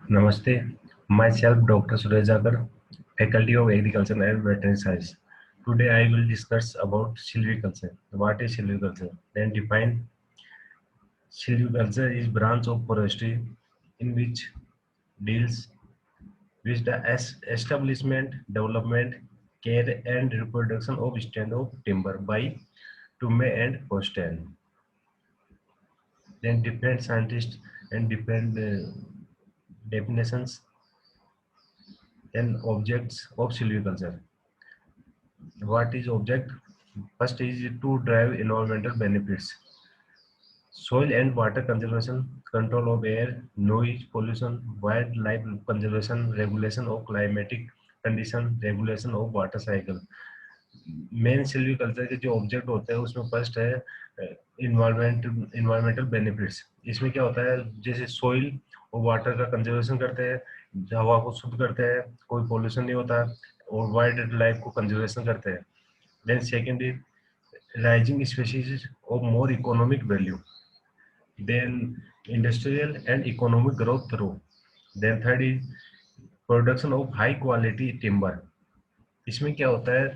Namaste. Myself, Dr. Suresh Jagar, Faculty of Agriculture and Veterinary Science. Today, I will discuss about silviculture. What is silviculture? Then define silviculture is branch of forestry in which deals with the establishment, development, care, and reproduction of stand of timber by Tume and Postel. Then different scientists and different definitions and objects of silviculture. What is object? First is to drive environmental benefits. Soil and water conservation, control of air, noise pollution, wildlife conservation, regulation of climatic condition, regulation of water cycle. Main silviculture के जो object होते हैं उसमें first है environmental benefits. इसमें क्या होता है, जैसे सोइल और वाटर का कंजर्वेशन करते हैं, हवा को शुद्ध करते हैं, कोई पोल्यूशन नहीं होता, और वाइल्ड लाइफ को कंजर्वेशन करते हैं। Then second is rising species of more economic value, then industrial and economic growth through. Then third is production of high quality timber. इसमें क्या होता है,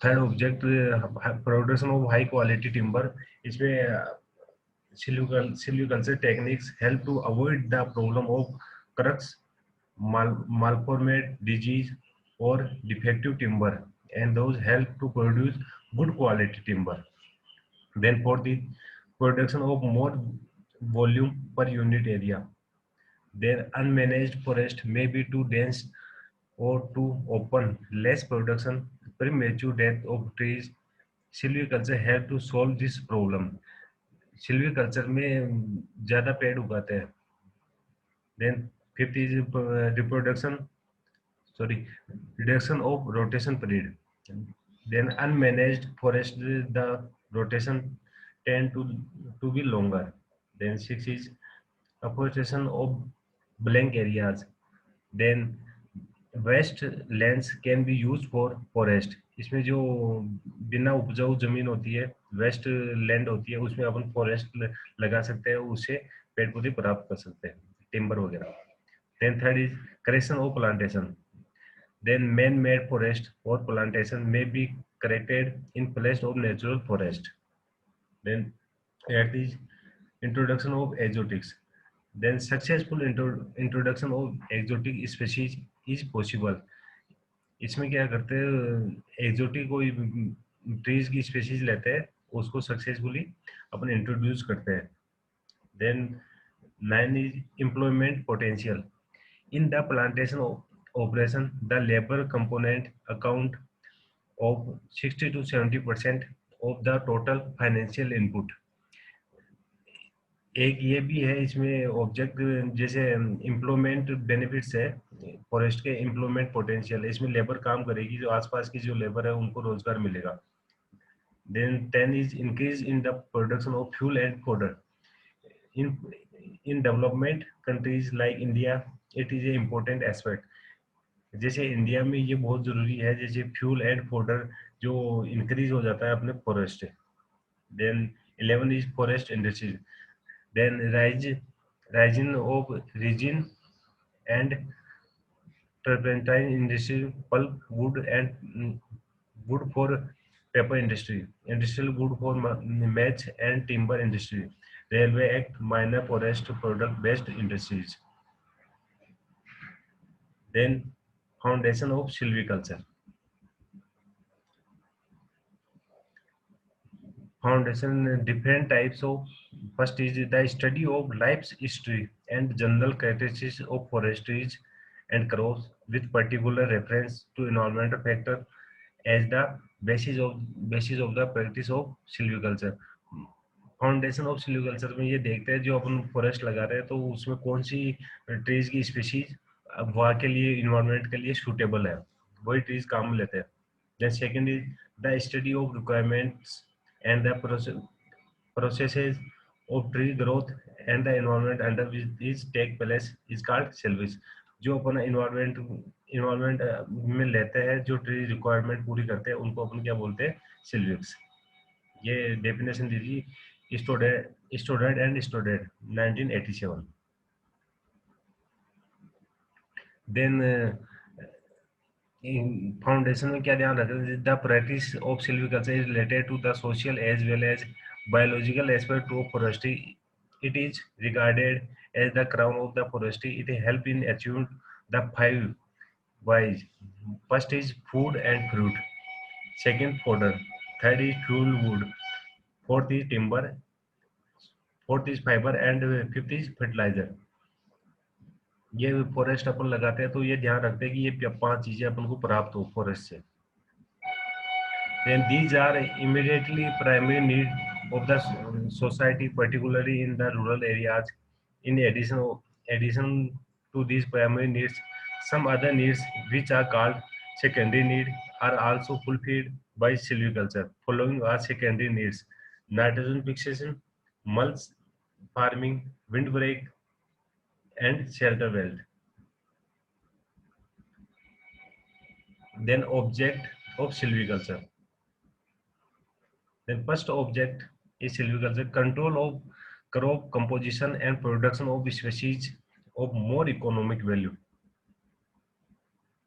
third object production of high quality timber. इसमें silviculture techniques help to avoid the problem of cracks, malformed disease or defective timber, and those help to produce good quality timber. Then for the production of more volume per unit area. Then unmanaged forest may be too dense or too open, less production, premature death of trees. Silviculture help to solve this problem. Silviculture में ज्यादा पेड़ उगाते हैं। Then fifth is reproduction, sorry, reduction of rotation period. Then unmanaged forest, the rotation tend to be longer. Then six is apportion of blank areas. Then waste lands can be use for forest. इसमें जो बिना उपजाऊ जमीन होती है, waste land होती है, उसमें अपन फॉरेस्ट लगा सकते हैं, उससे पेड़ पौधे प्राप्त कर सकते हैं, टिम्बर वगैरह। Then third is correction of plantation. Then man made forest और प्लांटेशन में be corrected in place of natural forest. Then eight is introduction of exotics. Then successful introduction of exotic species is possible. इसमें क्या करते हैं, exotic कोई trees की species लेते हैं, उसको सक्सेसफुली अपन इंट्रोड्यूस करते हैं। Then nine is employment potential. In the plantation operation the labour component account of 60 to 70% of the total financial input. एक ये भी है इसमें ऑब्जेक्ट, जैसे एम्प्लॉयमेंट बेनिफिट्स है फॉरेस्ट के, एम्प्लॉयमेंट पोटेंशियल, इसमें लेबर काम करेगी, जो आसपास की जो लेबर है उनको रोजगार मिलेगा। Then 10 is increase in the production of fuel and fodder. In in development countries like India it is a important aspect. जैसे इंडिया में ये बहुत जरूरी है, जैसे फ्यूल एंड फोडर जो इंक्रीज हो जाता है अपने फॉरेस्ट से। Then 11 is forest industries. Then rising of resin and turpentine industry, pulp wood and wood for paper industry, industrial wood for match and timber industry, railway act, minor forest product based industries. Then foundation of silviculture. Foundation different types of, first is the study of life's history and general characteristics of forestries and crops with particular reference to environmental factor as the basis of the practice of silviculture. Foundation of silviculture में ये देखते हैं, जो अपन forest लगा रहे हैं तो उसमें कौन सी ट्रीज की स्पीशीज वहाँ के लिए, इन्वायरमेंट के लिए सूटेबल है, वही ट्रीज काम में लेते हैं। Then second is the study of requirements and the processes of tree growth and the environment under which these take place is called silvics। जो अपन इन्वायरमेंट में लेते हैं, जो ट्री रिक्वायरमेंट पूरी करते हैं, उनको अपन क्या बोलते हैं, सिल्विक्स। ये डेफिनेशन दीजिए student and student 1987। Then foundation में क्या ध्यान रखना है, the practice of silviculture is related to the social as well as biological aspect of forestry. It is regarded as the crown of the forestry. It help in achieving the five whys. First is food and fruit. Second, fodder. Third is fuel wood. Fourth is timber. Fourth is fiber and fifth is fertilizer. ये forest अपन लगाते हैं तो ये ध्यान रखते हैं कि ये पांच चीजें अपन को प्राप्त हो फॉरेस्ट से. Then these are immediately primary need of the society, particularly in the rural areas. In addition to these primary needs, some other needs which are called secondary need are also fulfilled by silviculture. Following are secondary needs: nitrogen fixation, mulch farming, windbreak, and shelter belt. Then object of silviculture. Then first object is silviculture, control of crop composition and production of species of more economic value.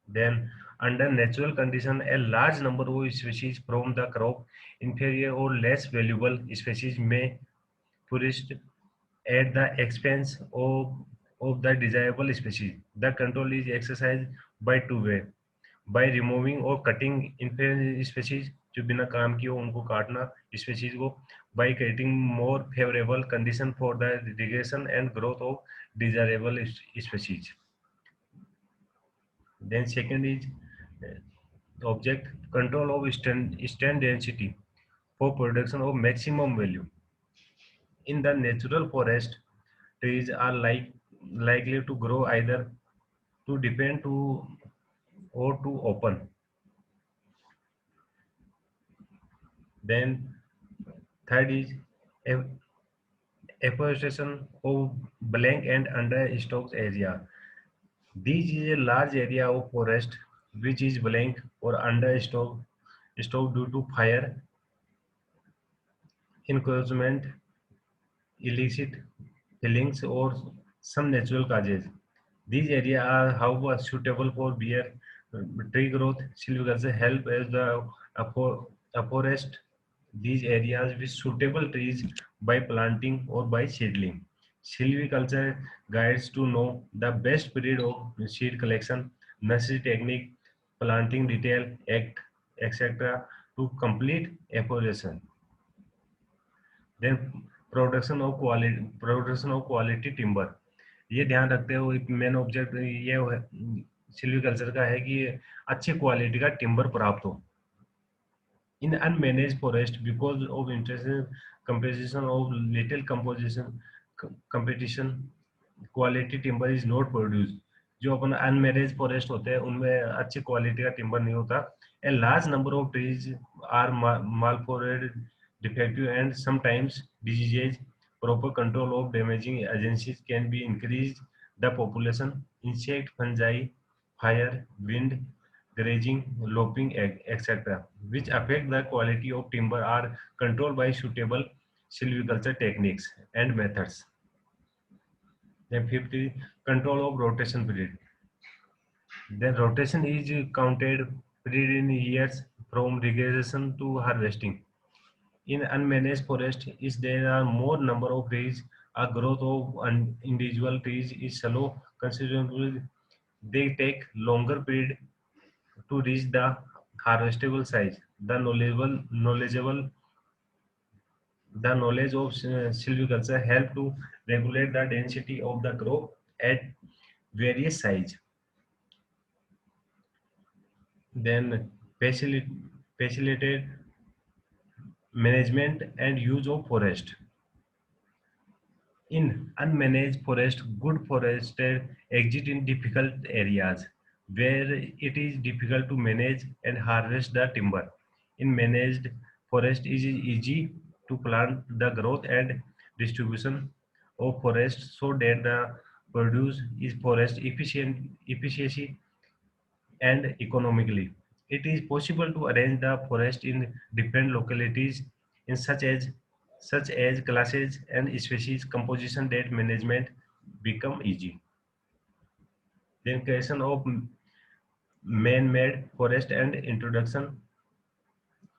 Then under natural condition, a large number of species from the crop inferior or less valuable species may flourish at the expense of the desirable species. The control is exercised by two way, by removing or cutting inferior species जो बिना काम किए उनको काटना species को, by creating more favorable condition for the irrigation and growth of desirable species. Then second is object control of stand density for production of maximum value. In the natural forest, trees are likely to grow either to depend to or to open. Then third is afforestation of blank and understocked area. This is a large area of forest which is blank or understocked due to fire, encroachment, illicit fillings, or some natural causes. These areas are, however, suitable for beer tree growth. Silviculture help as the afforest these areas with suitable trees by planting or by seedling. Silviculture guides to know the best period of seed collection, nursery technique, planting detail, act, etc. to complete afforestation. Then production of quality timber. ये ध्यान रखते हुए main object ये silviculture का है कि अच्छी quality का टिम्बर प्राप्त हो. In unmanaged forest, because of intensive composition of little competition, quality timber is not produced. जो अपन अनमैनेज फॉरेस्ट होते हैं उनमें अच्छी क्वालिटी का टिम्बर नहीं होता. A large number of trees are malformed, defective, and sometimes diseases. Proper control of damaging agencies can be increased the population. Insect, fungi, fire, wind, grazing, lopping, etc., which affect the quality of timber are controlled by suitable silviculture techniques and methods. Then fifth is control of rotation period. Then rotation is counted period in years from regression to harvesting. In unmanaged forest, is there are more number of trees, a growth of individual trees is slow considerably. They take longer period to reach the harvestable size. The knowledge of silviculture help to regulate the density of the crop at various size. Then facilitate management and use of forest. In unmanaged forest, good foresters exist in difficult areas where it is difficult to manage and harvest the timber. In managed forest, it is easy to plan the growth and distribution of forest so that the produce is forest efficiency and economically. It is possible to arrange the forest in different localities in such as classes and species composition that management become easy. Then creation of man-made forest and introduction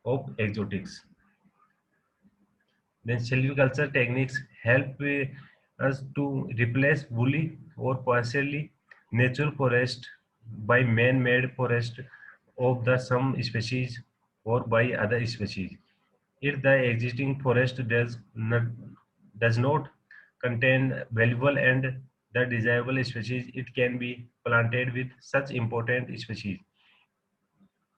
of exotics. Then silviculture techniques help us to replace woolly or partially natural forest by man-made forest of the some species or by other species. If the existing forest does not contain valuable and the desirable species, it can be planted with such important species.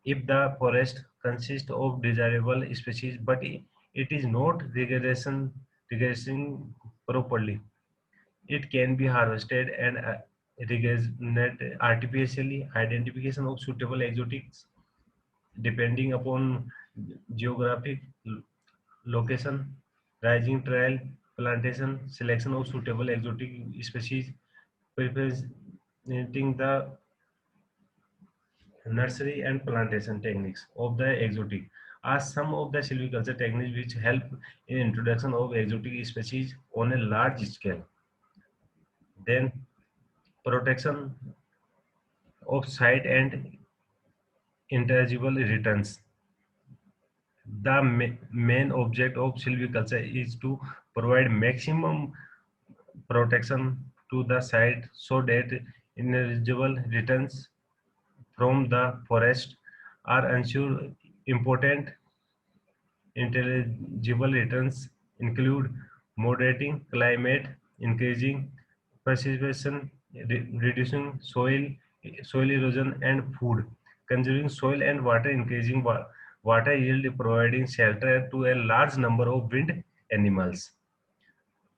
If the forest consists of desirable species but it is not regressing properly, it can be harvested and regenerate artificially. Identification of suitable exotics depending upon geographic location, rising trail, plantation, selection of suitable exotic species, representing the nursery and plantation techniques of the exotic are some of the silviculture techniques which help in introduction of exotic species on a large scale. Then protection of site and intangible returns. The main object of silviculture is to provide maximum protection to the site so that intangible returns from the forest are ensured. Important intelligible returns include moderating climate, increasing precipitation, reducing soil erosion and food, conserving soil and water, increasing water yield, providing shelter to a large number of wild animals.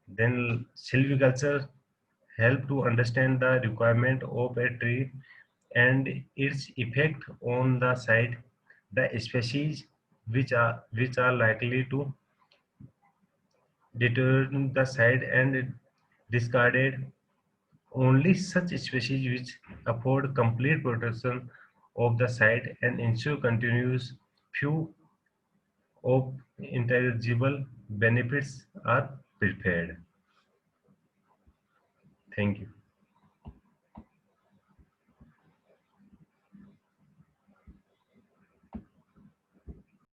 Then silviculture help to understand the requirement of a tree and its effect on the site, the species which are likely to deteriorate the site and discarded only such species which afford complete protection of the site and ensure continuous few of intelligible benefits are prepared. Thank you.